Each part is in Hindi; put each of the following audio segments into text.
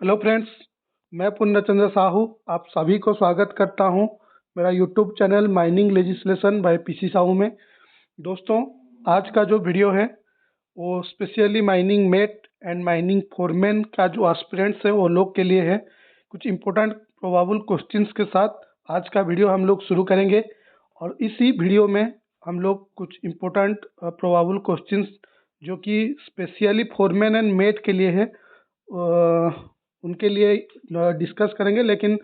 हेलो फ्रेंड्स, मैं पूर्णचंद्र साहू आप सभी को स्वागत करता हूं मेरा YouTube channel mining legislation by PC Sahu में। दोस्तों, आज का जो वीडियो है वो specially mining mate and mining foreman का जो एस्पिरेंट्स है वो लोग के लिए है। कुछ इम्पोर्टेंट प्रोबेबल क्वेश्चंस के साथ आज का वीडियो हम लोग शुरू करेंगे और इसी वीडियो में हम लोग कुछ इम्पोर्टेंट प्रोबेबल क्वेश्चंस जो कि स्पेशली फोरमैन एंड मेट के लिए है उनके लिए डिस्कस करेंगे। लेकिन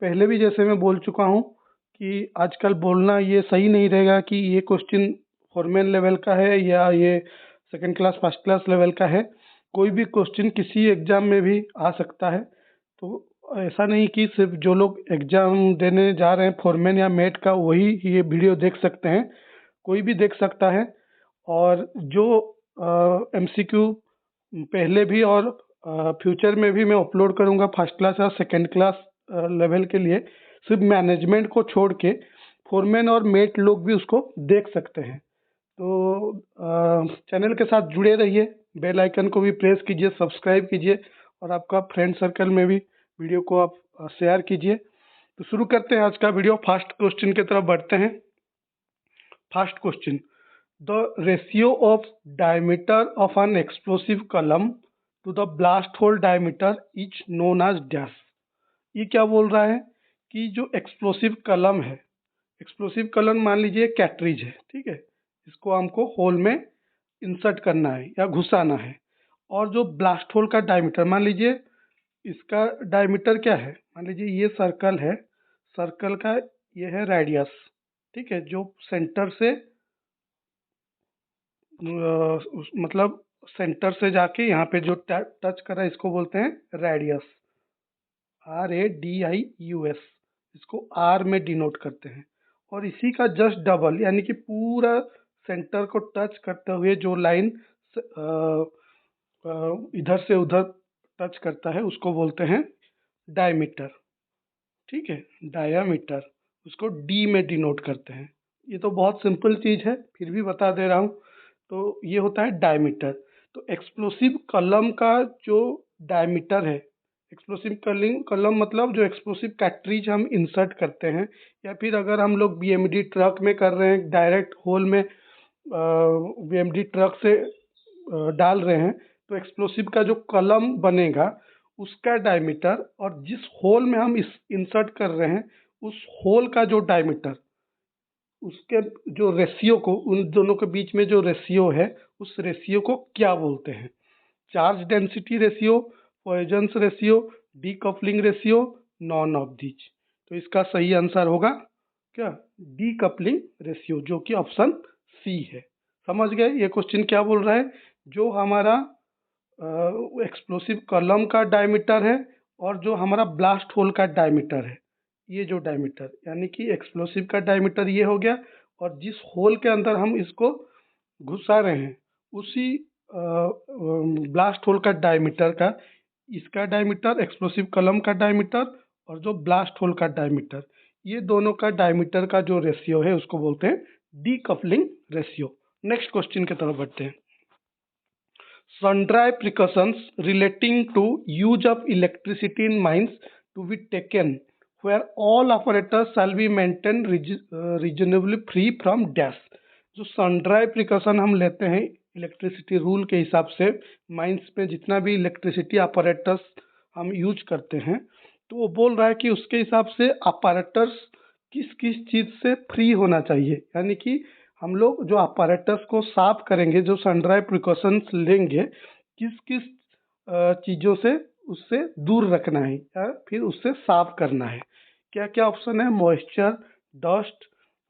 पहले भी जैसे मैं बोल चुका हूँ कि आजकल बोलना ये सही नहीं रहेगा कि ये क्वेश्चन फोरमैन लेवल का है या ये second class first class level का है। कोई भी क्वेश्चन किसी एग्ज़ाम में भी आ सकता है। तो ऐसा नहीं कि सिर्फ जो लोग एग्ज़ाम देने जा रहे हैं फोरमैन या मेट का वही ये वीडियो देख सकते हैं, कोई भी देख सकता है। और जो एमसीक्यू पहले भी और फ्यूचर में भी मैं अपलोड करूँगा फर्स्ट क्लास और सेकंड क्लास लेवल के लिए, सिर्फ मैनेजमेंट को छोड़ के फोरमैन और मेट लोग भी उसको देख सकते हैं। तो चैनल के साथ जुड़े रहिए, बेल आइकन को भी प्रेस कीजिए, सब्सक्राइब कीजिए और आपका फ्रेंड सर्कल में भी वीडियो को आप शेयर कीजिए। तो शुरू करते हैं आज का वीडियो। फर्स्ट क्वेश्चन की तरफ बढ़ते हैं। First question, the ratio of diameter of an explosive column to the blast hole diameter is known as dash. ये क्या बोल रहा है कि जो एक्सप्लोसिव कलम है, एक्सप्लोसिव कलम मान लीजिए कैटरीज है, ठीक है, इसको हमको होल में इंसर्ट करना है या घुसाना है। और जो ब्लास्ट होल का डायमीटर मान लीजिए, इसका डायमीटर क्या है, मान लीजिए ये सर्कल है, सर्कल का ये है रेडियस, ठीक है, जो सेंटर से मतलब सेंटर से जाके यहाँ पे जो टच कर रहा है इसको बोलते हैं रेडियस, RADIUS, इसको R में डिनोट करते हैं। और इसी का जस्ट डबल यानी कि पूरा सेंटर को टच करते हुए जो लाइन इधर से उधर टच करता है उसको बोलते हैं डायमीटर, ठीक है, डायामीटर, उसको D में डिनोट करते हैं। ये तो बहुत सिंपल चीज़ है, फिर भी बता दे रहा हूँ। तो ये होता है डायमीटर। तो एक्सप्लोसिव कलम का जो डायमीटर है, एक्सप्लोसिव कलम मतलब जो एक्सप्लोसिव कैटरीज हम इंसर्ट करते हैं, या फिर अगर हम लोग BMD ट्रक में कर रहे हैं, डायरेक्ट होल में BMD ट्रक से डाल रहे हैं, तो एक्सप्लोसिव का जो कलम बनेगा उसका डायमीटर और जिस होल में हम इस इंसर्ट कर रहे हैं उस होल का जो डायमीटर, उसके जो रेशियो को, उन दोनों के बीच में जो रेशियो है उस रेशियो को क्या बोलते हैं? Charge density ratio, Poisson's ratio, decoupling ratio, none of these. तो इसका सही आंसर होगा क्या? डीकपलिंग रेशियो, जो कि ऑप्शन सी है। समझ गए ये क्वेश्चन क्या बोल रहा है? जो हमारा एक्सप्लोसिव कलम का डायमीटर है और जो हमारा ब्लास्ट होल का डायमीटर है, ये जो डायमीटर यानी कि एक्सप्लोसिव का डायमीटर ये हो गया, और जिस होल के अंदर हम इसको घुसा रहे हैं उसी ब्लास्ट होल का डायमीटर का, इसका डायमीटर, एक्सप्लोसिव कलम का डायमीटर और जो ब्लास्ट होल का डायमीटर, ये दोनों का डायमीटर का जो रेशियो है उसको बोलते हैं डीकपलिंग रेशियो। नेक्स्ट क्वेश्चन की तरफ बढ़ते हैं। Sundry precautions relating to use of electricity in mines to be taken where all operators shall be maintained reasonably free from dash। जो सनड्राई प्रिकॉशन हम लेते हैं इलेक्ट्रिसिटी रूल के हिसाब से, माइंस पे जितना भी इलेक्ट्रिसिटी अपरेटर्स हम यूज करते हैं, तो वो बोल रहा है कि उसके हिसाब से अपरेटर्स किस किस चीज़ से फ्री होना चाहिए। यानी कि हम लोग जो अपरेटर्स को साफ करेंगे, जो सनड्राई प्रिकॉशंस लेंगे, किस किस चीज़ों से उससे दूर रखना है या फिर उससे साफ करना है। क्या क्या ऑप्शन है? मॉइस्चर, डस्ट,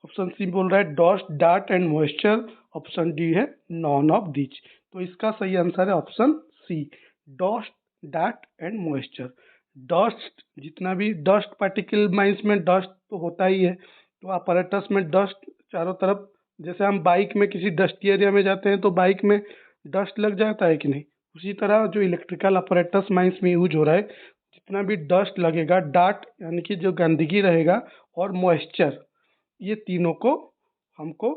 ऑप्शन सी बोल रहा है dust, dart and moisture, option D है नॉन ऑफ दीज। तो इसका सही आंसर है option C, dust, dart and moisture. Dust, जितना भी डस्ट पार्टिकल, माइंस में डस्ट तो होता ही है, तो अपरेटस में डस्ट चारों तरफ, जैसे हम बाइक में किसी डस्टी एरिया में जाते हैं तो बाइक में डस्ट लग जाता है कि नहीं, उसी तरह जो इलेक्ट्रिकल अपरेटस माइंस में यूज हो रहा है, जितना भी डस्ट लगेगा, डार्ट यानी कि जो गंदगी रहेगा, और मॉइस्चर, ये तीनों को हमको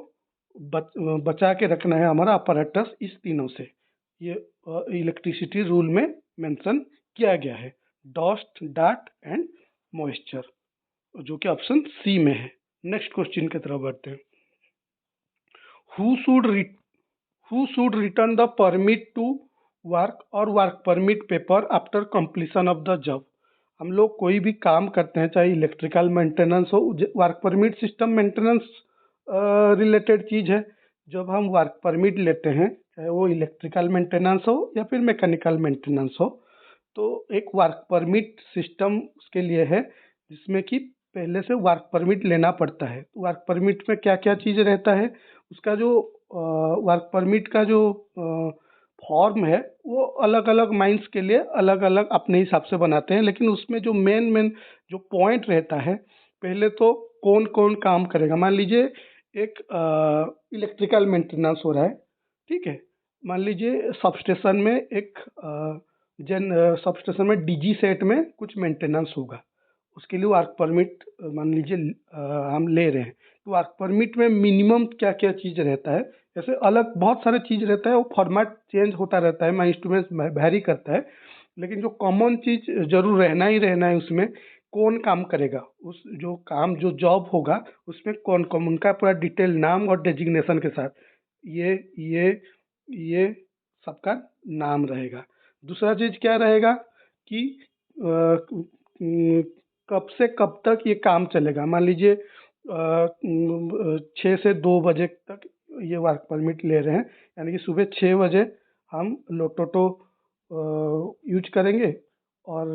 बचा के रखना है हमारा अपरेटस, इस तीनों से। ये इलेक्ट्रिसिटी रूल में मेंशन किया गया है। डस्ट, डार्ट एंड मॉइस्चर, जो कि ऑप्शन सी में है। नेक्स्ट क्वेश्चन की तरफ बढ़ते हैं। Who should return the permit to work और work permit paper after completion of the job. हम लोग कोई भी काम करते हैं, चाहे इलेक्ट्रिकल मेंटेनेंस हो, work permit system maintenance related चीज है। जब हम वर्क परमिट लेते हैं, चाहे वो इलेक्ट्रिकल मेंटेनेंस हो या फिर मैकेनिकल मेंटेनेंस हो, तो एक वर्क परमिट सिस्टम उसके लिए है जिसमें कि पहले से वर्क परमिट लेना पड़ता है। वर्क परमिट में क्या क्या चीज़ रहता है, उसका जो वर्क परमिट का जो फॉर्म है वो अलग अलग माइंस के लिए अलग अलग अपने हिसाब से बनाते हैं, लेकिन उसमें जो मेन जो पॉइंट रहता है, पहले तो कौन कौन काम करेगा। मान लीजिए एक इलेक्ट्रिकल मेंटेनेंस हो रहा है, ठीक है। मान लीजिए सबस्टेशन में एक सबस्टेशन में डीजी सेट में कुछ मेंटेनेंस होगा, उसके लिए वर्क परमिट मान लीजिए हम ले रहे हैं। तो वर्क परमिट में मिनिमम क्या क्या चीज़ रहता है, जैसे अलग बहुत सारे चीज़ रहता है, वो फॉर्मेट चेंज होता रहता है, माइंस टू माइंस वेरी करता है, लेकिन जो कॉमन चीज़ जरूर रहना ही रहना है उसमें, कौन काम करेगा, उस जो काम जो जॉब होगा उसमें कौन कौन, उनका पूरा डिटेल नाम और डेजिग्नेशन के साथ ये ये ये सबका नाम रहेगा। दूसरा चीज़ क्या रहेगा कि कब से कब तक ये काम चलेगा। मान लीजिए 6 से 2 बजे तक ये वर्क परमिट ले रहे हैं, यानी कि सुबह 6 बजे हम लोटोटो यूज करेंगे और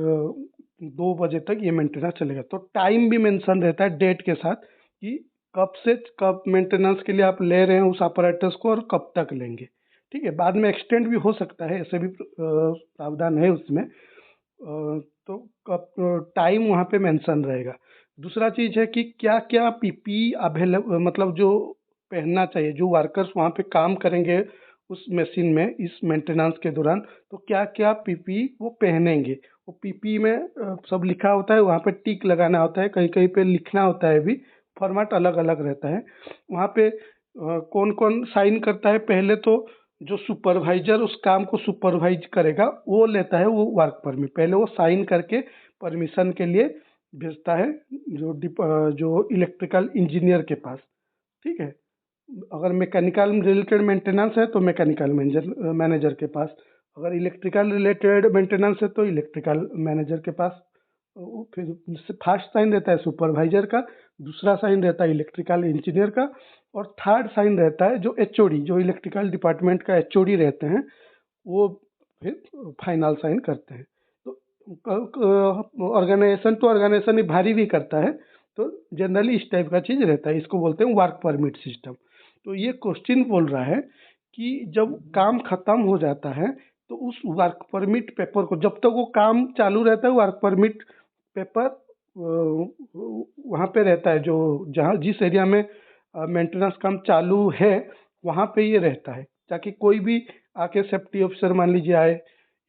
2 बजे तक ये मेंटेनेंस चलेगा। तो टाइम भी मेंशन रहता है डेट के साथ कि कब से कब मेंटेनेंस के लिए आप ले रहे हैं उस अपरेटस को और कब तक लेंगे, ठीक है। बाद में एक्सटेंड भी हो सकता है, ऐसे भी प्रावधान है उसमें। तो कब टाइम वहाँ पे मेंशन रहेगा। दूसरा चीज़ है कि क्या क्या पीपी अवेलेबल, मतलब जो पहनना चाहिए, जो वर्कर्स वहाँ पे काम करेंगे उस मशीन में इस मेंटेनेंस के दौरान, तो क्या क्या पीपी वो पहनेंगे। वो पीपी में सब लिखा होता है, वहाँ पे टिक लगाना होता है, कहीं कहीं पे लिखना होता है भी, फॉर्मेट अलग अलग रहता है। वहाँ पे कौन कौन साइन करता है, पहले तो जो सुपरवाइजर उस काम को सुपरवाइज करेगा वो लेता है वो वर्क परमिट, पहले वो साइन करके परमिशन के लिए भेजता है जो इलेक्ट्रिकल इंजीनियर के पास, ठीक है। अगर मैकेनिकल रिलेटेड मेंटेनेंस है तो मैकेनिकल मैनेजर के पास, अगर इलेक्ट्रिकल रिलेटेड मेंटेनेंस है तो इलेक्ट्रिकल मैनेजर के पास। फिर फर्स्ट साइन रहता है सुपरवाइजर का, दूसरा साइन रहता है इलेक्ट्रिकल इंजीनियर का, और थर्ड साइन रहता है जो एचओडी, जो इलेक्ट्रिकल डिपार्टमेंट का एचओडी रहते हैं, वो फिर फाइनल साइन करते हैं। तो ऑर्गेनाइजेशन टू ऑर्गेनाइजेशन भारी भी करता है, तो जनरली इस टाइप का चीज़ रहता है, इसको बोलते हैं वर्क परमिट सिस्टम। तो ये क्वेश्चन बोल रहा है कि जब काम खत्म हो जाता है तो उस वर्क परमिट पेपर को, जब तक वो काम चालू रहता है, वर्क परमिट पेपर वहाँ पे रहता है, जो जहाँ जिस एरिया में मेंटेनेंस काम चालू है वहाँ पे ये रहता है, ताकि कोई भी आके सेफ्टी ऑफिसर मान लीजिए आए,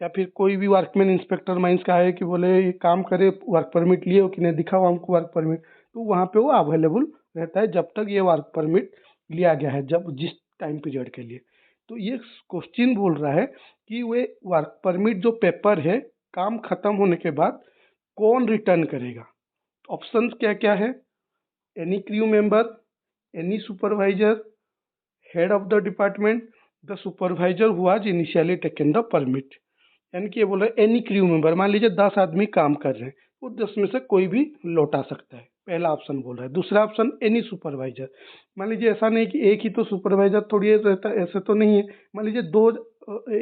या फिर कोई भी वर्कमैन इंस्पेक्टर माइंस का आए कि बोले ये काम करे, वर्क परमिट लिए हो कि नहीं, दिखाओ हमको वर्क परमिट, तो वहाँ पे वो अवेलेबल रहता है जब तक ये वर्क परमिट लिया गया है, जब जिस टाइम पीरियड के लिए। तो ये क्वेश्चन बोल रहा है कि वे वर्क परमिट जो पेपर है काम खत्म होने के बाद कौन रिटर्न करेगा। ऑप्शंस क्या क्या है, any crew member, any supervisor, head of the department, the supervisor who has initially taken the permit. यानी कि ये बोल रहे एनी क्रू मेंबर, मान लीजिए 10 आदमी काम कर रहे हैं, वो 10 में से कोई भी लौटा सकता है, पहला ऑप्शन बोल रहा है। दूसरा ऑप्शन एनी सुपरवाइजर, मान लीजिए ऐसा नहीं कि एक ही तो सुपरवाइजर थोड़ी रहता है, ऐसे तो नहीं है, मान लीजिए दो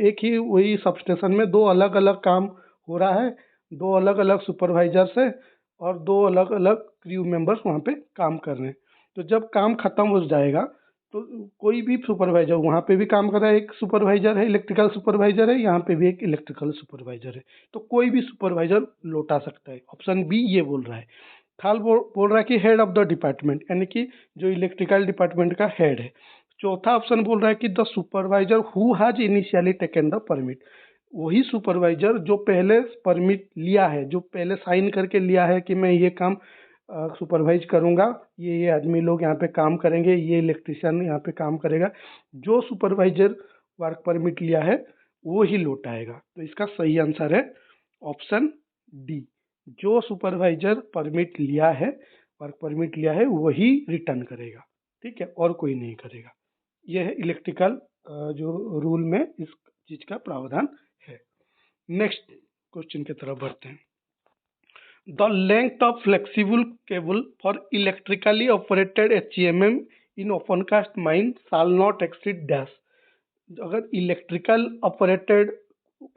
एक ही वही सबस्टेशन में दो अलग अलग काम हो रहा है, दो अलग अलग सुपरवाइजर्स है और दो अलग अलग क्रू मेंबर्स वहाँ पे काम कर रहे हैं। तो जब काम खत्म हो जाएगा तो कोई भी सुपरवाइजर वहाँ पे भी काम कर रहा है, एक सुपरवाइजर है, इलेक्ट्रिकल सुपरवाइजर है, यहाँ पे भी एक इलेक्ट्रिकल सुपरवाइजर है, तो कोई भी सुपरवाइजर लौटा सकता है। ऑप्शन बी ये बोल रहा है। थर्ड बोल रहा है कि हेड ऑफ द डिपार्टमेंट, यानी कि जो इलेक्ट्रिकल डिपार्टमेंट का हेड है। चौथा ऑप्शन बोल रहा है कि the supervisor who has initially taken the permit, वही सुपरवाइजर जो पहले परमिट लिया है, जो पहले साइन करके लिया है कि मैं ये काम सुपरवाइज करूंगा, ये आदमी लोग यहाँ पे काम करेंगे, ये इलेक्ट्रिशियन यहाँ पे काम करेगा, जो सुपरवाइजर वर्क परमिट लिया है वो ही लौटाएगा। तो इसका सही आंसर है ऑप्शन डी, जो सुपरवाइजर परमिट लिया है, वर्क परमिट लिया है, वही रिटर्न करेगा, ठीक है, और कोई नहीं करेगा। यह है इलेक्ट्रिकल जो रूल में इस चीज का प्रावधान है। नेक्स्ट क्वेश्चन की तरफ बढ़ते हैं। The length of flexible cable for electrically operated HEMM in open cast mine shall not exceed dash. अगर इलेक्ट्रिकल ऑपरेटेड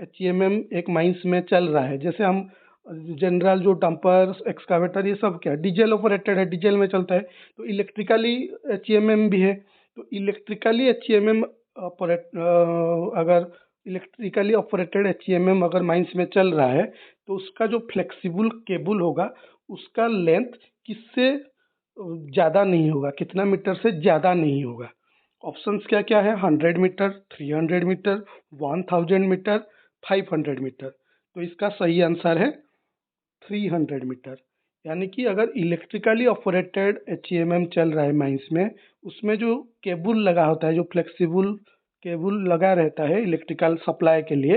HEMM एक माइंस में चल रहा है, जैसे हम जनरल जो डंपर, एक्सकावेटर, ये सब क्या डीजल ऑपरेटेड है, डीजल में चलता है, तो इलेक्ट्रिकली HEMM भी है। तो इलेक्ट्रिकली HEMM अगर इलेक्ट्रिकली ऑपरेटेड HEMM अगर माइंस में चल रहा है, तो उसका जो फ्लेक्सिबल केबल होगा उसका लेंथ किससे ज़्यादा नहीं होगा, कितना मीटर से ज़्यादा नहीं होगा। ऑप्शंस क्या क्या है? 100 मीटर, 300 मीटर, 1000 मीटर, 500 मीटर। तो इसका सही आंसर है 300 मीटर। यानी कि अगर इलेक्ट्रिकली ऑपरेटेड HEMM चल रहा है माइंस में, उसमें जो केबल लगा होता है, जो फ्लेक्सिबल केबल लगा रहता है इलेक्ट्रिकल सप्लाई के लिए,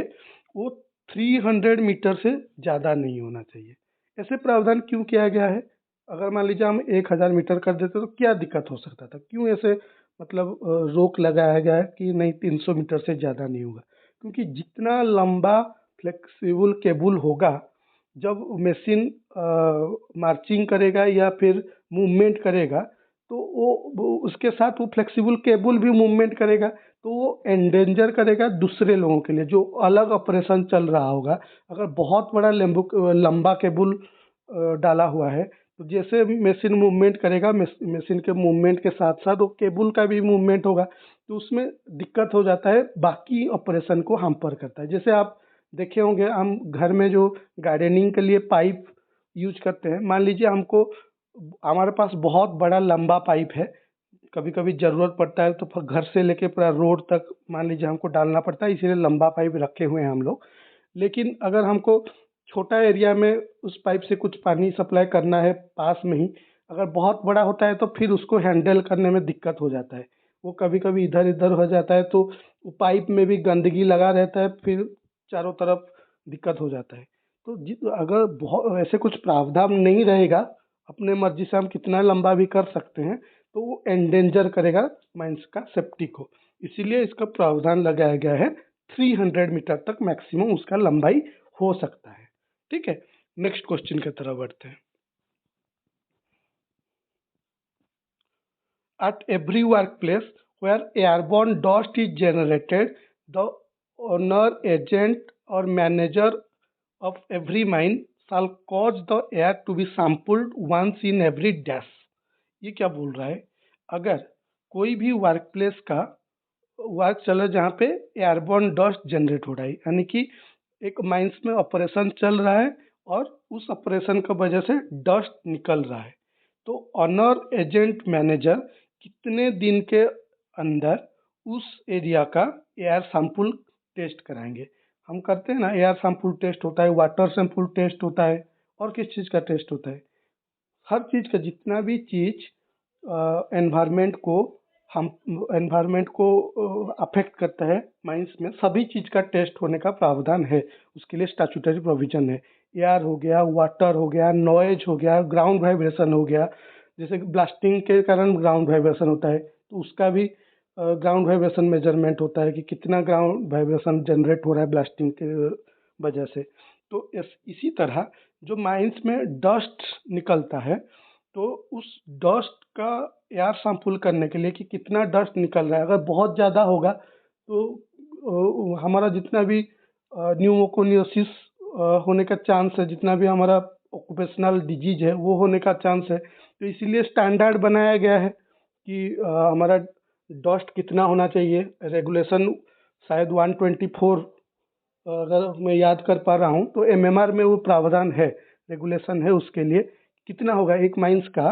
वो 300 मीटर से ज़्यादा नहीं होना चाहिए। ऐसे प्रावधान क्यों किया गया है? अगर मान लीजिए हम 1000 मीटर कर देते तो क्या दिक्कत हो सकता था? क्यों ऐसे मतलब रोक लगाया गया है कि नहीं 300 मीटर से ज़्यादा नहीं होगा? क्योंकि जितना लंबा फ्लेक्सिबल केबल होगा, जब मशीन मार्चिंग करेगा या फिर मूवमेंट करेगा, तो वो उसके साथ वो फ्लेक्सिबल केबल भी मूवमेंट करेगा, तो वो एंडेंजर करेगा दूसरे लोगों के लिए जो अलग ऑपरेशन चल रहा होगा। अगर बहुत बड़ा लंबा केबल डाला हुआ है, तो जैसे मशीन मूवमेंट करेगा, मशीन के मूवमेंट के साथ साथ वो केबल का भी मूवमेंट होगा, तो उसमें दिक्कत हो जाता है, बाकी ऑपरेशन को हैम्पर करता है। जैसे आप देखे होंगे, हम घर में जो गार्डनिंग के लिए पाइप यूज करते हैं, मान लीजिए हमारे पास बहुत बड़ा लंबा पाइप है, कभी कभी ज़रूरत पड़ता है तो फिर घर से लेके पूरा रोड तक मान लीजिए हमको डालना पड़ता है, इसीलिए लंबा पाइप रखे हुए हैं हम लोग। लेकिन अगर हमको छोटा एरिया में उस पाइप से कुछ पानी सप्लाई करना है पास में ही, अगर बहुत बड़ा होता है तो फिर उसको हैंडल करने में दिक्कत हो जाता है, वो कभी कभी इधर इधर हो जाता है, तो वो पाइप में भी गंदगी लगा रहता है, फिर चारों तरफ दिक्कत हो जाता है। तो अगर बहुत ऐसे कुछ प्रावधान नहीं रहेगा, अपने मर्जी से हम कितना लंबा भी कर सकते हैं, तो वो एंडेंजर करेगा माइंस का सेफ्टी को। इसीलिए इसका प्रावधान लगाया गया है 300 मीटर तक मैक्सिमम उसका लंबाई हो सकता है। ठीक है, नेक्स्ट क्वेश्चन की तरफ बढ़ते हैं। At every workplace where airborne dust is generated, the owner, agent or manager of every mine shall cause the air to be sampled once in every dash। ये क्या बोल रहा है? अगर कोई भी वर्क प्लेस का वर्क चल रहा है जहाँ पे एयरबॉर्न डस्ट जनरेट हो रहा है, यानी कि एक माइंस में ऑपरेशन चल रहा है और उस ऑपरेशन की वजह से डस्ट निकल रहा है, तो ऑनर, एजेंट, मैनेजर कितने दिन के अंदर उस एरिया का एयर सैंपल टेस्ट कराएंगे? हम करते हैं ना, एयर सैंपल टेस्ट होता है, वाटर सैंपल टेस्ट होता है, और किस चीज़ का टेस्ट होता है? हर चीज़ का, जितना भी चीज़ एनवायरनमेंट को हम एनवायरनमेंट को अफेक्ट करता है माइंस में, सभी चीज़ का टेस्ट होने का प्रावधान है, उसके लिए स्टैट्यूटरी प्रोविजन है। एयर हो गया, वाटर हो गया, नॉइज हो गया, ग्राउंड वाइब्रेशन हो गया, जैसे ब्लास्टिंग के कारण ग्राउंड वाइब्रेशन होता है, तो उसका भी ग्राउंड वाइब्रेशन मेजरमेंट होता है कि कितना ग्राउंड वाइब्रेशन जनरेट हो रहा है ब्लास्टिंग के वजह से। तो इसी तरह जो माइंस में डस्ट निकलता है, तो उस डस्ट का एयर सैंपल करने के लिए कि कितना डस्ट निकल रहा है, अगर बहुत ज़्यादा होगा तो हमारा जितना भी न्यूमोकोनियोसिस होने का चांस है, जितना भी हमारा ऑक्यूपेशनल डिजीज है वो होने का चांस है। तो इसीलिए स्टैंडर्ड बनाया गया है कि हमारा डस्ट कितना होना चाहिए। रेगुलेशन शायद 124, अगर मैं याद कर पा रहा हूँ, तो एमएमआर में वो प्रावधान है, रेगुलेशन है उसके लिए कितना होगा एक माइंस का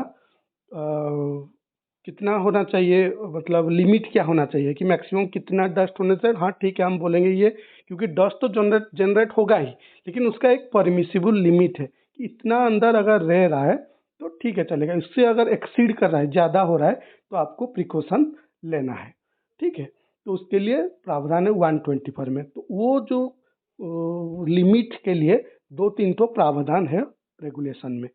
कितना होना चाहिए, मतलब लिमिट क्या होना चाहिए कि मैक्सिमम कितना डस्ट होने से। हाँ ठीक है, हम बोलेंगे ये, क्योंकि डस्ट तो जनरेट होगा ही, लेकिन उसका एक परमिसिबल लिमिट है कि इतना अंदर अगर रह रहा है तो ठीक है चलेगा, इससे अगर एक्सीड कर रहा है, ज़्यादा हो रहा है, तो आपको प्रिकॉशन लेना है। ठीक है, तो उसके लिए प्रावधान है 124 में। तो वो जो लिमिट के लिए 2-3 तो प्रावधान है रेगुलेशन में।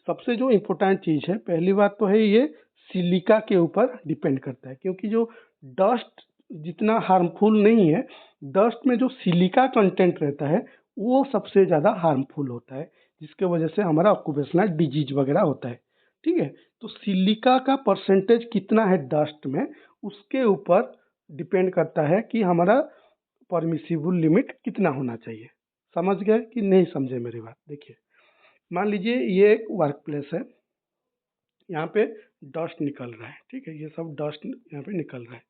सबसे जो इम्पोर्टेंट चीज़ है, पहली बात तो है ये सिलिका के ऊपर डिपेंड करता है, क्योंकि जो डस्ट जितना हार्मफुल नहीं है, डस्ट में जो सिलिका कंटेंट रहता है वो सबसे ज़्यादा हार्मफुल होता है, जिसके वजह से हमारा ऑक्यूपेशनल डिजीज वगैरह होता है। ठीक है, तो सिलिका का परसेंटेज कितना है डस्ट में, उसके ऊपर डिपेंड करता है कि हमारा परमिसिबल लिमिट कितना होना चाहिए। समझ गए कि नहीं समझे मेरी बात? देखिए, मान लीजिए ये एक वर्क प्लेस है, यहाँ पे डस्ट निकल रहा है। ठीक है, ये सब डस्ट यहाँ पे निकल रहा है।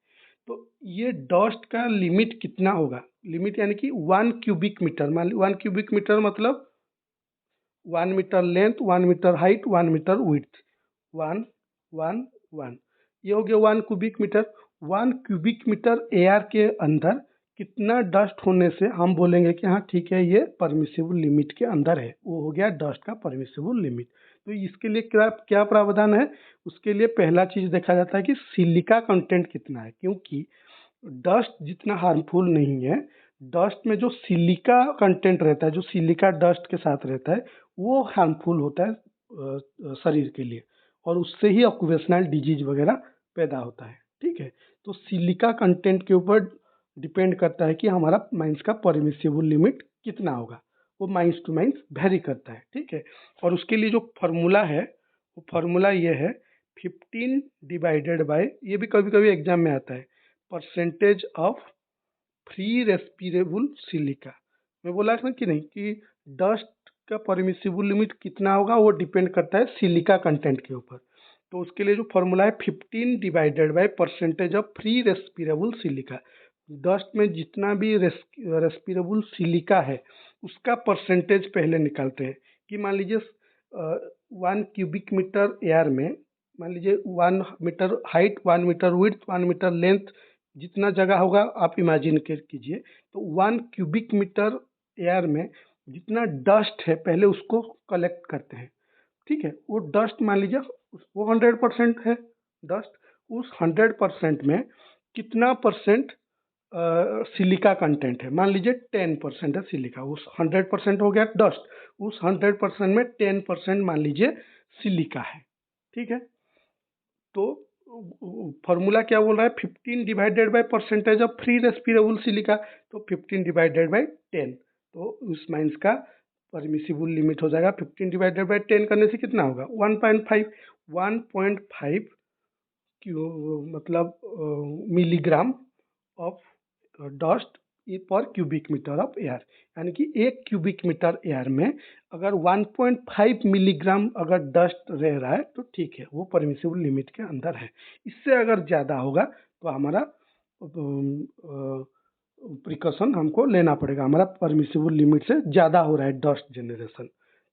तो ये डस्ट का लिमिट कितना होगा? लिमिट यानी कि 1 क्यूबिक मीटर। मान ली 1 क्यूबिक मीटर मतलब 1 metre length, 1 metre height, 1 metre width, 1 1 1। ये हो गया 1 cubic metre. 1 cubic metre air के अंदर कितना डस्ट होने से हम बोलेंगे कि हाँ ठीक है ये परमिसिबल लिमिट के अंदर है, वो हो गया डस्ट का परमिसिबल लिमिट। तो इसके लिए क्या क्या प्रावधान है? उसके लिए पहला चीज़ देखा जाता है कि सिलिका कंटेंट कितना है, क्योंकि डस्ट जितना हार्मफुल नहीं है, डस्ट में जो सिलिका कंटेंट रहता है, जो सिलिका डस्ट के साथ रहता है, वो हार्मफुल होता है शरीर के लिए, और उससे ही ऑक्यूपेशनल डिजीज वगैरह पैदा होता है। ठीक है, तो सिलिका कंटेंट के ऊपर डिपेंड करता है कि हमारा माइंस का परमिसिबल लिमिट कितना होगा, वो माइंस टू माइंस वेरी करता है। ठीक है, और उसके लिए जो फार्मूला है, वो फार्मूला ये है 15 डिवाइडेड बाय, ये भी कभी कभी एग्जाम में आता है, percentage of free respirable silica. मैं बोला था कि नहीं कि डस्ट का परमिसिबल लिमिट कितना होगा वो डिपेंड करता है सिलिका कंटेंट के ऊपर। तो उसके लिए जो फॉर्मूला है 15 divided by percentage of free respirable silica. Dust में जितना भी रेस्पिरेबल सिलिका है उसका परसेंटेज पहले निकालते हैं। कि मान लीजिए 1 क्यूबिक मीटर एयर में, मान लीजिए 1 metre height, 1 metre width, 1 metre length, जितना जगह होगा आप इमेजिन कीजिए। तो 1 क्यूबिक मीटर एयर में जितना डस्ट है पहले उसको कलेक्ट करते हैं। ठीक है, वो डस्ट मान लीजिए वो 100% है डस्ट। उस 100% में कितना परसेंट सिलिका कंटेंट है? मान लीजिए 10% है सिलिका। उस 100% हो गया डस्ट, उस 100% में 10% मान लीजिए सिलिका है। ठीक है, तो फॉर्मूला क्या बोल रहा है? 15 divided by percentage of free respirable silica. तो 15 डिवाइडेड बाय 10, तो उस माइंस का परमिसिबल लिमिट हो जाएगा 15 डिवाइडेड बाय 10 करने से कितना होगा? 1.5। 1.5 मतलब मिलीग्राम ऑफ डस्ट पर क्यूबिक मीटर ऑफ एयर। यानी कि 1 क्यूबिक मीटर एयर में अगर 1.5 मिलीग्राम अगर डस्ट रह रहा है तो ठीक है, वो परमिसिबल लिमिट के अंदर है। इससे अगर ज़्यादा होगा तो हमारा प्रिकॉशन हमको लेना पड़ेगा, हमारा परमिसिबल लिमिट से ज़्यादा हो रहा है डस्ट जनरेशन।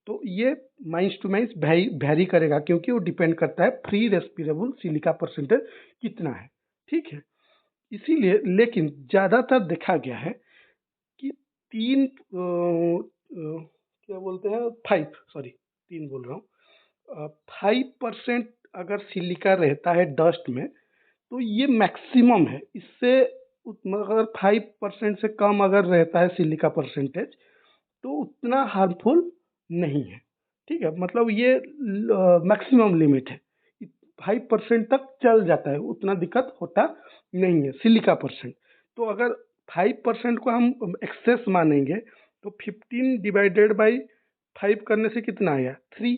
तो ये माइंस टू माइंस वेरी करेगा, क्योंकि वो डिपेंड करता है फ्री रेस्पिरेबल सिलिका परसेंटेज कितना है। ठीक है, इसीलिए लेकिन ज़्यादातर देखा गया है कि तीन क्या बोलते हैं, 3 बोल रहा हूँ, 5% अगर सिलिका रहता है डस्ट में तो ये मैक्सिमम है। इससे अगर 5% से कम अगर रहता है सिलिका परसेंटेज तो उतना हार्मफुल नहीं है। ठीक है, मतलब ये मैक्सिमम लिमिट है। 5% तक चल जाता है, उतना दिक्कत होता नहीं है सिलिका परसेंट। तो अगर 5% को हम एक्सेस मानेंगे तो 15 डिवाइडेड बाई 5 करने से कितना आया? 3।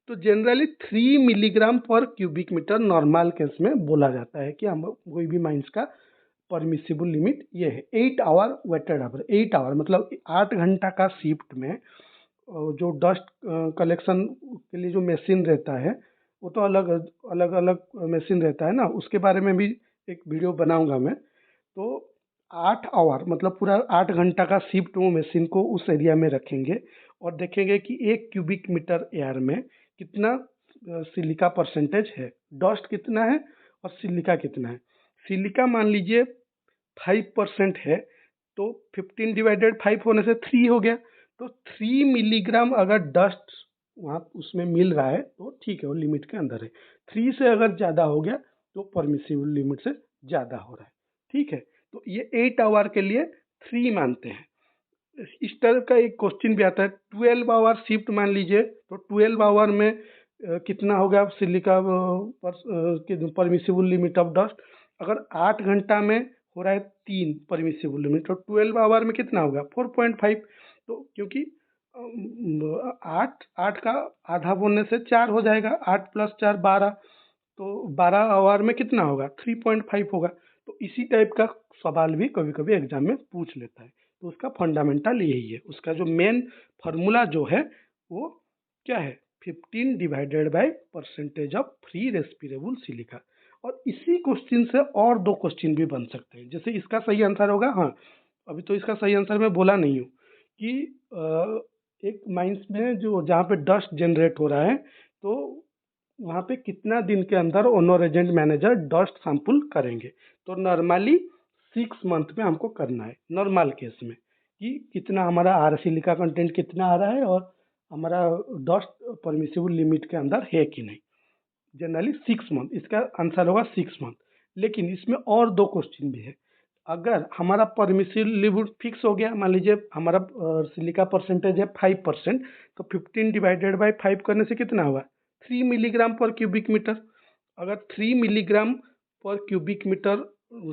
तो जनरली 3 मिलीग्राम पर क्यूबिक मीटर नॉर्मल केस में बोला जाता है कि हम कोई भी माइंस का परमिसिबल लिमिट ये है। 8 आवर वेटेड आवर, 8 आवर मतलब 8 घंटा का शिफ्ट में जो डस्ट कलेक्शन के लिए जो मशीन रहता है वो तो अलग अलग अलग मशीन रहता है ना, उसके बारे में भी एक वीडियो बनाऊंगा मैं। तो 8 आवर मतलब पूरा 8 घंटा का शिफ्ट वो मशीन को उस एरिया में रखेंगे और देखेंगे कि 1 क्यूबिक मीटर एयर में कितना सिलिका परसेंटेज है, डस्ट कितना है और सिलिका कितना है। सिलिका मान लीजिए 5% है तो 15 डिवाइडेड 5 होने से 3 हो गया। तो 3 मिलीग्राम अगर डस्ट वहाँ उसमें मिल रहा है तो ठीक है, वो लिमिट के अंदर है। 3 से अगर ज़्यादा हो गया तो परमिसिबल लिमिट से ज़्यादा हो रहा है। ठीक है, तो ये 8 आवर के लिए 3 मानते हैं। इस तरह का एक क्वेश्चन भी आता है। 12 आवर शिफ्ट मान लीजिए, तो 12 आवर में कितना होगा silica permissible limit of dust. अगर 8 घंटा में हो रहा है 3 परमिसिबल लिमिट, तो 12 आवर में कितना होगा 4.5। तो क्योंकि आठ आठ का आधा बोलने से 4 हो जाएगा, 8 + 4 12, तो 12 आवर में कितना होगा 3.5 होगा। तो इसी टाइप का सवाल भी कभी कभी एग्जाम में पूछ लेता है। तो उसका फंडामेंटल यही है, उसका जो मेन फार्मूला जो है वो क्या है, 15 divided by percentage of free respirable silica. और इसी क्वेश्चन से और 2 क्वेश्चन भी बन सकते हैं। जैसे इसका सही आंसर होगा, हाँ अभी तो इसका सही आंसर मैं बोला नहीं हूँ कि एक माइंस में जो जहाँ पे डस्ट जनरेट हो रहा है, तो वहाँ पे कितना दिन के अंदर owner agent manager dust sample करेंगे। तो नॉर्मली 6 मंथ में हमको करना है नॉर्मल केस में, कि कितना हमारा सिलिका कंटेंट कितना आ रहा है और हमारा डस्ट परमिसिबल लिमिट के अंदर है कि नहीं। जनरली 6 मंथ, इसका आंसर होगा 6 मंथ। लेकिन इसमें और 2 क्वेश्चन भी है। अगर हमारा परमिसिबल लिमिट फिक्स हो गया, मान लीजिए हमारा सिलिका परसेंटेज है 5%, तो 15 डिवाइडेड बाई 5 करने से कितना होगा 3 मिलीग्राम पर क्यूबिक मीटर। अगर 3 मिलीग्राम पर क्यूबिक मीटर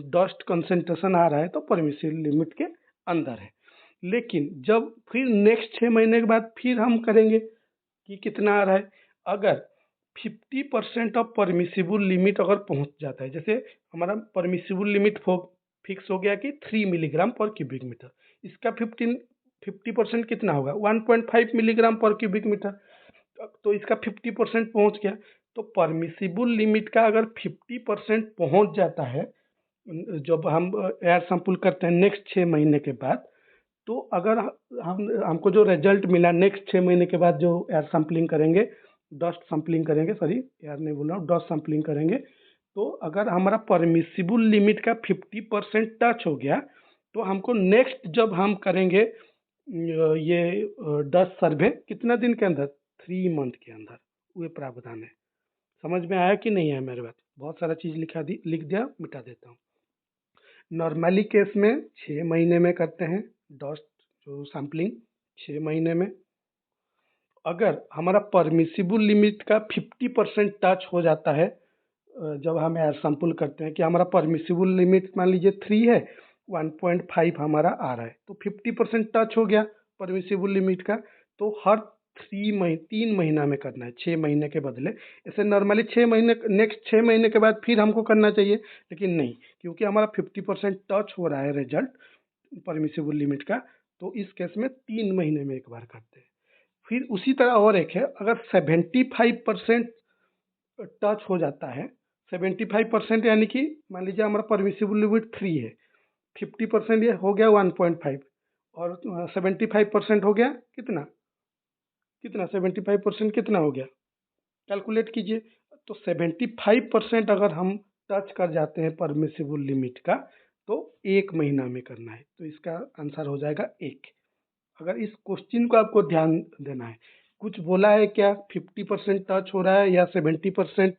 डस्ट कंसेंट्रेशन आ रहा है तो परमिसिबल लिमिट के अंदर है। लेकिन जब फिर नेक्स्ट 6 महीने के बाद फिर हम करेंगे कि कितना आ रहा है, अगर 50% ऑफ परमिसिबल लिमिट अगर पहुंच जाता है, जैसे हमारा परमिसिबल लिमिट फिक्स हो गया कि 3 मिलीग्राम पर क्यूबिक मीटर, इसका 50% कितना होगा 1.5 मिलीग्राम पर क्यूबिक मीटर। तो इसका 50% पहुंच गया। तो परमिसिबल लिमिट का अगर 50% पहुंच जाता है, जब हम एयर सैंपल करते हैं नेक्स्ट 6 महीने के बाद, तो अगर हमको जो रिजल्ट मिला नेक्स्ट 6 महीने के बाद जो एयर सैंपलिंग करेंगे, डस्ट सैंपलिंग करेंगे, सॉरी एयर नहीं बोल रहा हूँ, डस्ट सैंपलिंग करेंगे, तो अगर हमारा परमिसिबल लिमिट का 50% टच हो गया, तो हमको नेक्स्ट जब हम करेंगे ये डस्ट सर्वे कितना दिन के अंदर 3 मंथ के अंदर, वो प्रावधान है। समझ में आया कि नहीं है मेरे बात? बहुत सारा चीज़ लिख दिया, मिटा देता हूँ। नॉर्मली केस में 6 महीने में करते हैं डस्ट जो सैंपलिंग, 6 महीने में। अगर हमारा परमिसिबल लिमिट का 50% टच हो जाता है, जब हम एयर सैंपल करते हैं कि हमारा परमिसिबल लिमिट मान लीजिए 3 है, 1.5 हमारा आ रहा है, तो 50% टच हो गया परमिसिबल लिमिट का। तो हर 3 महीना में करना है, 6 महीने के बदले। ऐसे नॉर्मली 6 महीने, नेक्स्ट 6 महीने के बाद फिर हमको करना चाहिए, लेकिन नहीं, क्योंकि हमारा 50% टच हो रहा है रिजल्ट परमिसिबल लिमिट का, तो इस केस में 3 महीने में एक बार करते हैं। फिर उसी तरह और एक है, अगर 75% टच हो जाता है, 75% यानी कि मान लीजिए हमारा परमिसिबल लिमिट 3 है, 50% ये हो गया 1.5, और 75% हो गया कितना कितना 75% कितना हो गया, कैलकुलेट कीजिए। तो 75% अगर हम टच कर जाते हैं परमिसिबल लिमिट का, तो 1 महीना में करना है, तो इसका आंसर हो जाएगा 1। अगर इस क्वेश्चन को आपको ध्यान देना है, कुछ बोला है क्या 50% टच हो रहा है या 70%,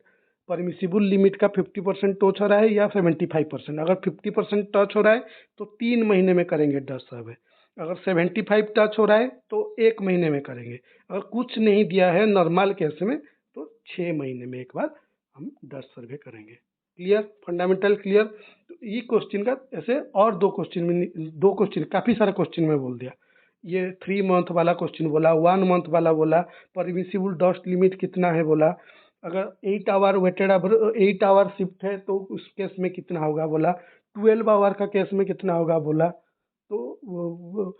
परमिसिबल लिमिट का 50% टच हो रहा है या 75%। अगर 50% टच हो रहा है तो 3 महीने में करेंगे डस्ट सर्वे। अगर 75 टच हो रहा है तो 1 महीने में करेंगे। अगर कुछ नहीं दिया है नॉर्मल केस में, तो 6 महीने में एक बार हम डस्ट सर्वे करेंगे। Clear, fundamental clear. तो ये क्वेश्चन का ऐसे और 2 क्वेश्चन में, 2 क्वेश्चन, काफ़ी सारा क्वेश्चन में बोल दिया। ये 3 मंथ वाला क्वेश्चन बोला, 1 मंथ वाला बोला, परमिसिबल डस्ट लिमिट कितना है बोला, अगर 8 आवर वेटेड 8 आवर शिफ्ट है तो उस केस में कितना होगा बोला, 12 आवर का केस में कितना होगा बोला। तो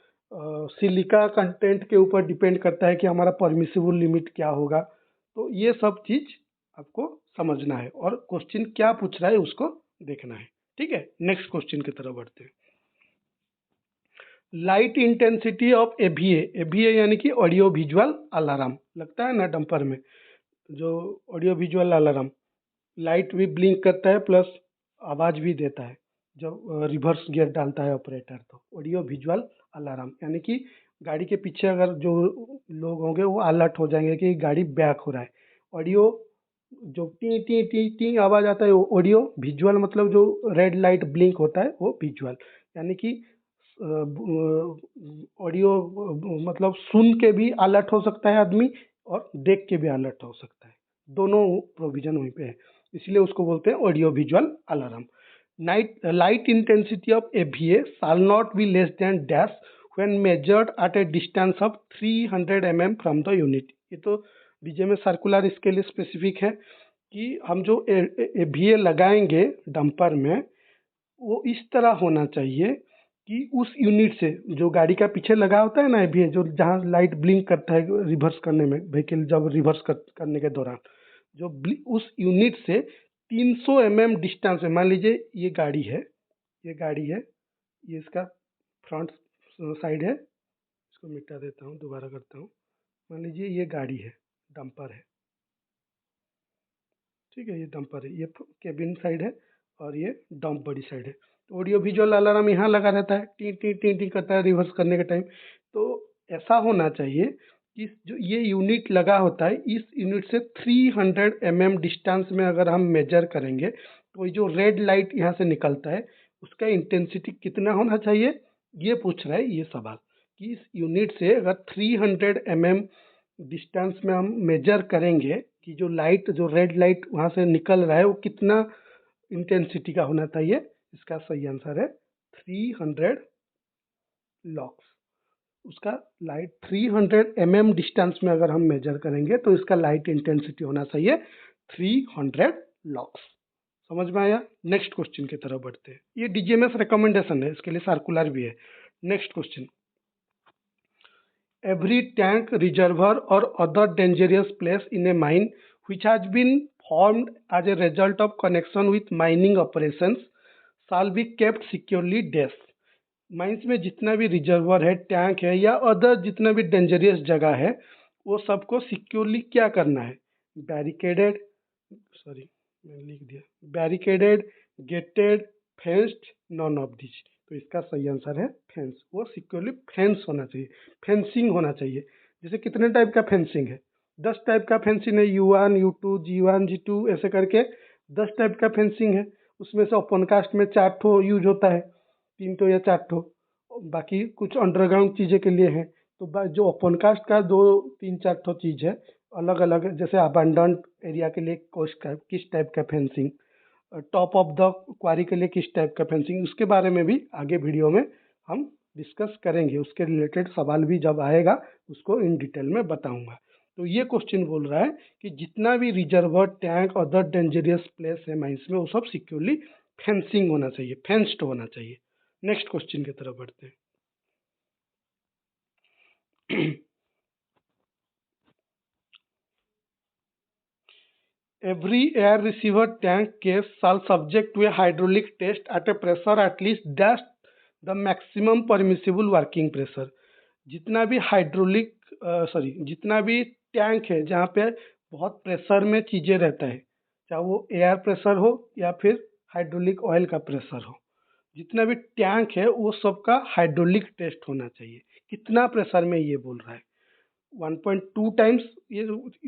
सिलिका कंटेंट के ऊपर डिपेंड करता है कि हमारा परमिसिबल लिमिट क्या होगा। तो ये सब चीज़ आपको समझना है और क्वेश्चन क्या पूछ रहा है उसको देखना है। ठीक है, नेक्स्ट क्वेश्चन की तरफ बढ़ते हैं। Light intensity of AVA, AVA यानी कि ऑडियो विजुअल अलार्म, लगता है ना डंपर में जो ऑडियो विजुअल अलार्म, लाइट भी ब्लिंक करता है प्लस आवाज़ भी देता है जब रिवर्स गियर डालता है ऑपरेटर। तो ऑडियो विजुअल अलार्म यानी कि गाड़ी के पीछे अगर जो लोग होंगे वो अलर्ट हो जाएंगे कि गाड़ी बैक हो रहा है। ऑडियो जो टी टी टी टी आवाज़ आता है वो ऑडियो, विजुअल मतलब जो रेड लाइट ब्लिंक होता है वो विजुअल, यानी कि ऑडियो मतलब सुन के भी अलर्ट हो सकता है आदमी और देख के भी अलर्ट हो सकता है, दोनों प्रोविजन वहीं पे है, इसलिए उसको बोलते हैं audio visual alarm. Light intensity of AVA shall not be less than dash when measured at a distance of 300 mm from the unit. ये तो डीजे में सर्कुलर इसके लिए स्पेसिफिक है कि हम जो एवीए लगाएंगे डंपर में वो इस तरह होना चाहिए कि उस यूनिट से जो गाड़ी का पीछे लगा होता है ना एवीए, जो जहाँ लाइट ब्लिंक करता है रिवर्स करने में, व्हीकल जब रिवर्स करने के दौरान जो उस यूनिट से 300 mm डिस्टेंस में, मान लीजिए ये गाड़ी है, ये गाड़ी है, ये इसका फ्रंट साइड है, इसको मिटा देता हूँ, दोबारा करता हूँ। मान लीजिए ये गाड़ी है, डंपर है, ठीक है, ये डंपर है, ये केबिन साइड है और ये डंप बड़ी साइड है। तो ऑडियो विजुअल अलार्म यहाँ लगा रहता है, टी टी टी टी करता है रिवर्स करने के टाइम। तो ऐसा होना चाहिए कि जो ये यूनिट लगा होता है इस यूनिट से 300 mm डिस्टेंस में अगर हम मेजर करेंगे तो ये जो रेड लाइट यहाँ से निकलता है उसका इंटेंसिटी कितना होना चाहिए, ये पूछ रहा है ये सवाल कि इस यूनिट से अगर 300 mm डिस्टेंस में हम मेजर करेंगे कि जो लाइट, जो रेड लाइट वहाँ से निकल रहा है वो कितना इंटेंसिटी का होना चाहिए। इसका सही आंसर है 300 लॉक्स। उसका लाइट 300 mm डिस्टेंस में अगर हम मेजर करेंगे तो इसका लाइट इंटेंसिटी होना चाहिए 300 लॉक्स। समझ में आया? नेक्स्ट क्वेश्चन की तरफ बढ़ते हैं। ये डीजीएमएस रिकमेंडेशन है, इसके लिए सर्कुलर भी है। Next question, every tank, reservoir or other dangerous place in a mine which has been formed as a result of connection with mining operations shall be kept securely dash। Mines में जितना भी रिजर्वर है, टैंक है या अदर जितना भी डेंजरियस जगह है वो सबको सिक्योरली क्या करना है, बैरिकेडेड, सॉरी मैंने लिख दिया, barricaded, gated, fenced, none of this. तो इसका सही आंसर है फेंस। वो सिक्योरली फेंस होना चाहिए, फेंसिंग होना चाहिए। जैसे कितने टाइप का फेंसिंग है, 10 टाइप का फेंसिंग है, U1, U2, G1, G2 ऐसे करके 10 टाइप का फेंसिंग है। उसमें से ओपन कास्ट में 4 ठो यूज होता है, 3 ठो या 4 ठो, बाकी कुछ अंडरग्राउंड चीज़ें के लिए हैं। तो जो ओपन कास्ट का 2, 3, 4 ठो चीज़ है अलग अलग, जैसे अबंडेंट एरिया के लिए किस टाइप का फेंसिंग, टॉप ऑफ द क्वारी के लिए किस टाइप का फेंसिंग, उसके बारे में भी आगे वीडियो में हम डिस्कस करेंगे। उसके रिलेटेड सवाल भी जब आएगा उसको इन डिटेल में बताऊंगा। तो ये क्वेश्चन बोल रहा है कि जितना भी reservoir, tank, other dangerous place है माइंस में वो सब सिक्योरली फेंसिंग होना चाहिए, फेंस्ड होना चाहिए। नेक्स्ट क्वेश्चन की तरफ बढ़ते हैं। Every air receiver tank case shall subject to a hydraulic test at a pressure at least dash the maximum permissible working pressure। जितना भी हाइड्रोलिक जितना भी टैंक है जहाँ पे बहुत प्रेशर में चीज़ें रहता है, चाहे वो एयर प्रेशर हो या फिर हाइड्रोलिक ऑयल का प्रेशर हो, जितना भी टैंक है वो सबका हाइड्रोलिक टेस्ट होना चाहिए। कितना प्रेशर में ये बोल रहा है, 1.2 टाइम्स, ये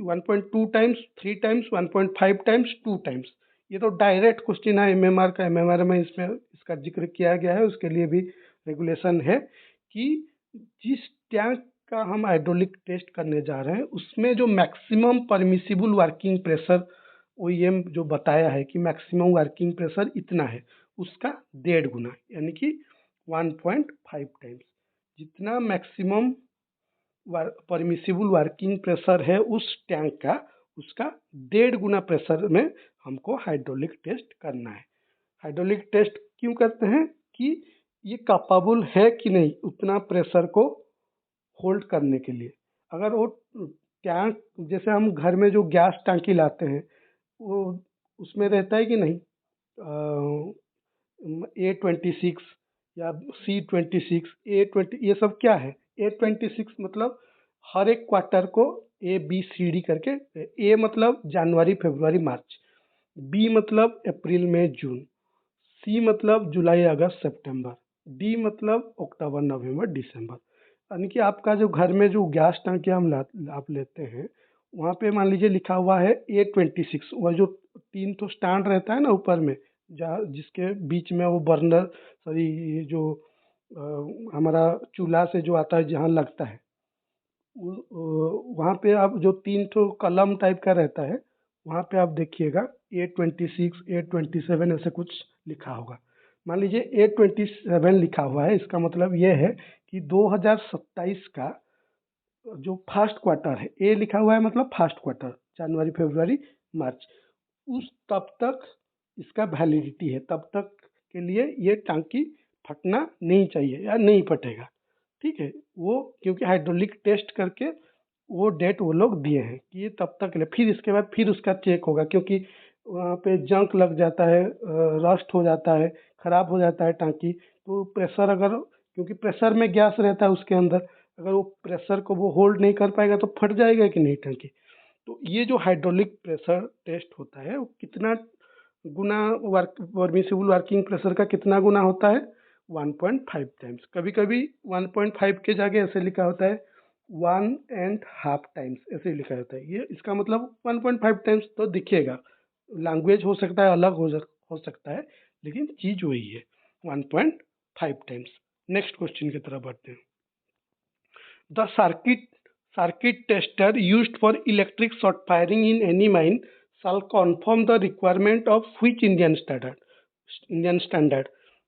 1.2 टाइम्स, 3 टाइम्स, 1.5 टाइम्स, 2 टाइम्स। ये तो डायरेक्ट क्वेश्चन है एमएमआर का, एमएमआर में इसमें इसका जिक्र किया गया है, उसके लिए भी रेगुलेशन है कि जिस टैंक का हम हाइड्रोलिक टेस्ट करने जा रहे हैं उसमें जो maximum permissible working pressure OEM जो बताया है कि मैक्सिमम वर्किंग प्रेशर इतना है, उसका 1.5 गुना यानी कि 1.5 टाइम्स। जितना मैक्सिमम परमिसिबल वर्किंग प्रेशर है उस टैंक का, उसका 1.5 गुना प्रेशर में हमको हाइड्रोलिक टेस्ट करना है। हाइड्रोलिक टेस्ट क्यों करते हैं कि ये कैपेबल है कि नहीं उतना प्रेशर को होल्ड करने के लिए। अगर वो टैंक, जैसे हम घर में जो गैस टंकी लाते हैं वो उसमें रहता है कि नहीं, A26 या C26, A20, ये सब क्या है, A26 मतलब हर एक क्वार्टर को ABCD करके, A मतलब जनवरी, फरवरी, मार्च, B मतलब अप्रैल, मई, जून, C मतलब जुलाई, अगस्त, सितंबर, D मतलब अक्टूबर, नवंबर, दिसंबर। यानी कि आपका जो घर में जो गैस टंकी आप लेते हैं वहाँ पे मान लीजिए लिखा हुआ है A26, वह जो 3 तो स्टैंड रहता है ना ऊपर में, जहाँ जिसके बीच में वो बर्नर, सॉरी ये जो हमारा चूल्हा से जो आता है जहाँ लगता है, वहाँ पे आप जो 3 ठो कलम टाइप का रहता है, वहाँ पे आप देखिएगा A26 A27 ऐसे कुछ लिखा होगा। मान लीजिए A27 लिखा हुआ है, इसका मतलब ये है कि 2027 का जो फर्स्ट क्वार्टर है, ए लिखा हुआ है मतलब फर्स्ट क्वार्टर, जनवरी फरवरी मार्च, उस तब तक इसका वैलिडिटी है, तब तक के लिए ये टांकी फटना नहीं चाहिए या नहीं फटेगा। ठीक है, वो क्योंकि हाइड्रोलिक टेस्ट करके वो डेट वो लोग दिए हैं कि ये तब तक के लिए, फिर इसके बाद फिर उसका चेक होगा, क्योंकि वहाँ पे जंक लग जाता है, रस्ट हो जाता है, खराब हो जाता है टांकी। तो प्रेशर अगर, क्योंकि प्रेशर में गैस रहता है उसके अंदर, अगर वो प्रेशर को वो होल्ड नहीं कर पाएगा तो फट जाएगा कि नहीं टंकी। तो ये जो हाइड्रोलिक प्रेशर टेस्ट होता है वो कितना गुना वर्क परमिसिबल वर्किंग प्रेशर का कितना गुना होता है, 1.5 टाइम्स। कभी कभी 1.5 के जगह ऐसे लिखा होता है 1.5 टाइम्स, ऐसे लिखा होता है। ये इसका मतलब 1.5 टाइम्स तो दिखेगा, लैंग्वेज हो सकता है अलग हो सकता है, लेकिन चीज़ वही है, 1.5 टाइम्स। नेक्स्ट क्वेश्चन की तरफ बढ़ते हैं। The circuit tester used for electric short firing in any mine shall conform the requirement of which Indian standard? Indian standard.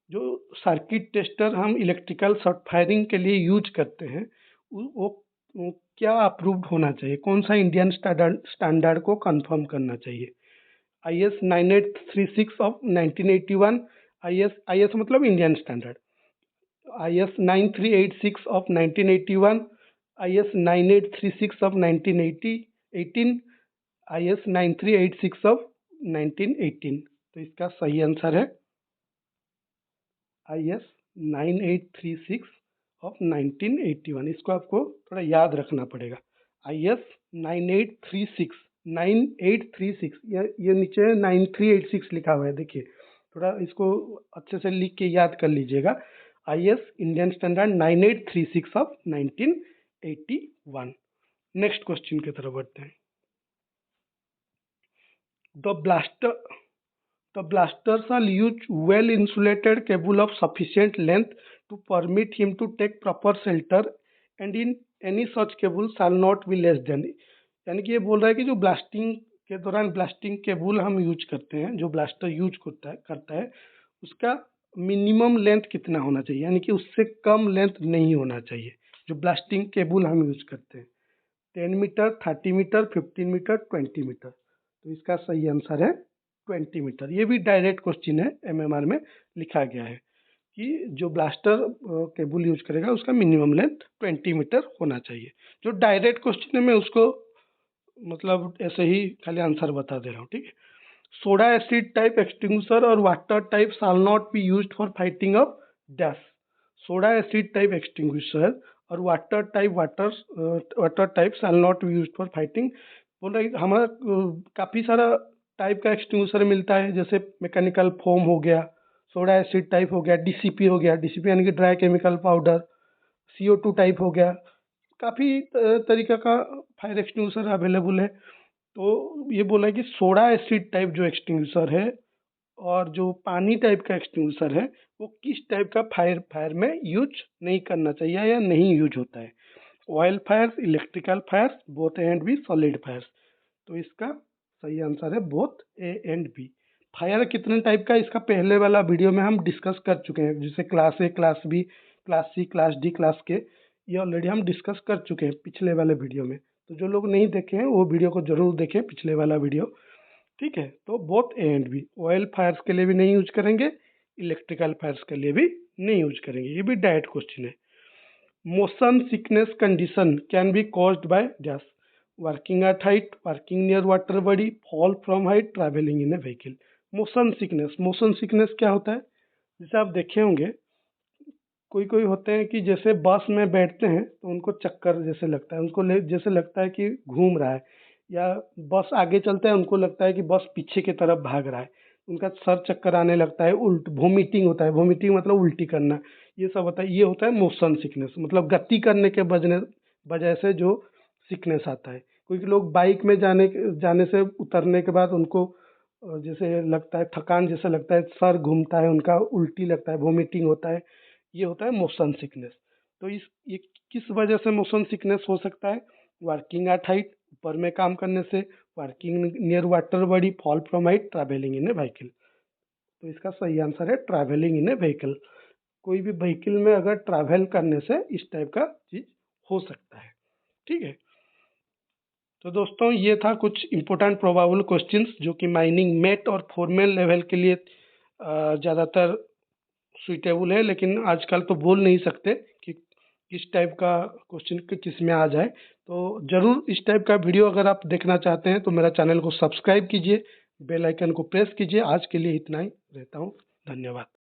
जो सर्किट टेस्टर हम इलेक्ट्रिकल शॉर्ट फायरिंग के लिए यूज करते हैं, वो क्या अप्रूव्ड होना चाहिए, कौन सा इंडियन स्टैंडर्ड को कंफर्म करना चाहिए? IS 9836 ऑफ 1981, IS मतलब Indian standard, IS 9386 of 1981, IS 9836 of 1918, IS 9386 of 1918। तो इसका सही आंसर है IS 9836 ऑफ 1981। इसको आपको थोड़ा याद रखना पड़ेगा। IS 9836 9836, ये नीचे 9386 लिखा हुआ है, देखिए थोड़ा इसको अच्छे से लिख के याद कर लीजिएगा। IS Indian standard 9836 of 1981। Next question की तरफ बढ़ते हैं। The blaster shall use well insulated cable of sufficient length to permit him to take proper shelter and in any such cable shall not be less than। यानी कि ये बोल रहा है कि जो ब्लास्टिंग के दौरान ब्लास्टिंग केबल हम यूज करते हैं, जो ब्लास्टर यूज करता है उसका मिनिमम लेंथ कितना होना चाहिए, यानी कि उससे कम लेंथ नहीं होना चाहिए। जो ब्लास्टिंग केबल हम यूज करते हैं 10 मीटर, 30 मीटर, 15 मीटर, 20 मीटर। तो इसका सही आंसर है 20 मीटर। ये भी डायरेक्ट क्वेश्चन है, MMR में लिखा गया है कि जो ब्लास्टर केबल यूज करेगा उसका मिनिमम लेंथ 20 मीटर होना चाहिए। जो डायरेक्ट क्वेश्चन है मैं उसको मतलब ऐसे ही खाली आंसर बता दे रहा हूँ, ठीक है। सोडा एसिड टाइप एक्सटिंग्विशर और water type shall not be used for fighting of dash. Soda acid type extinguisher और water type shall not be used for fighting. बोल रहा है कि हमारा काफ़ी सारा टाइप का एक्सटिंग्विशर मिलता है, जैसे मैकेनिकल फोम हो गया, सोडा एसिड टाइप हो गया, DCP हो गया, DCP यानी कि dry chemical powder, CO2 type हो गया, काफ़ी तरीका का फायर एक्सटिंग्विशर अवेलेबल है। तो ये बोला है कि सोडा एसिड टाइप जो एक्सटिंग्विशर है और जो पानी टाइप का एक्सटिंग्विशर है वो किस टाइप का फायर में यूज नहीं करना चाहिए या नहीं यूज होता है? Oil fires, electrical fires, both A and B, solid fires. तो इसका सही आंसर है both A and B. Fire कितने टाइप का, इसका पहले वाला वीडियो में हम डिस्कस कर चुके हैं, जैसे class A, class B, class C, class D, class K, ये ऑलरेडी हम डिस्कस कर चुके हैं पिछले वाले वीडियो में। तो जो लोग नहीं देखे हैं वो वीडियो को जरूर देखें, पिछले वाला वीडियो, ठीक है। तो both A and B, oil fires के लिए भी नहीं यूज करेंगे, इलेक्ट्रिकल फायर्स के लिए भी नहीं यूज करेंगे। ये भी डायरेक्ट क्वेश्चन है। Motion sickness condition can be caused by dash, working at height, working near water body, fall from height, travelling in A vehicle. Motion sickness क्या होता है? जैसे आप देखे होंगे कोई कोई होते हैं कि जैसे बस में बैठते हैं तो उनको चक्कर जैसे लगता है, उनको जैसे लगता है कि घूम रहा है, या बस आगे चलता है उनको लगता है कि बस पीछे की तरफ भाग रहा है, उनका सर चक्कर आने लगता है, वोमिटिंग होता है, वोमिटिंग मतलब उल्टी करना, ये सब होता है। ये होता है मोशन सिकनेस, मतलब गति करने के वजह से जो सिकनेस आता है। कोई लोग बाइक में जाने से उतरने के बाद उनको जैसे लगता है थकान जैसा लगता है, सर घूमता है उनका, उल्टी लगता है, वोमिटिंग होता है, ये होता है मोशन सिकनेस। तो ये किस वजह से मोशन सिकनेस हो सकता है? वर्किंग एट हाइट, ऊपर में काम करने से, working near water body, fall from height, travelling in A vehicle. तो इसका सही आंसर है ट्रैवलिंग इन ए व्हीकल। कोई भी व्हीकल में अगर ट्रैवल करने से इस टाइप का चीज़ हो सकता है। ठीक है, तो दोस्तों ये था कुछ इम्पोर्टेंट प्रोबेबल क्वेश्चंस जो कि माइनिंग मेट और फोरमैन लेवल के लिए ज़्यादातर सुइटेबल है, लेकिन आजकल तो बोल नहीं सकते कि किस टाइप का क्वेश्चन किस में आ जाए। तो ज़रूर इस टाइप का वीडियो अगर आप देखना चाहते हैं तो मेरा चैनल को सब्सक्राइब कीजिए, बेल आइकन को प्रेस कीजिए। आज के लिए इतना ही, रहता हूँ, धन्यवाद।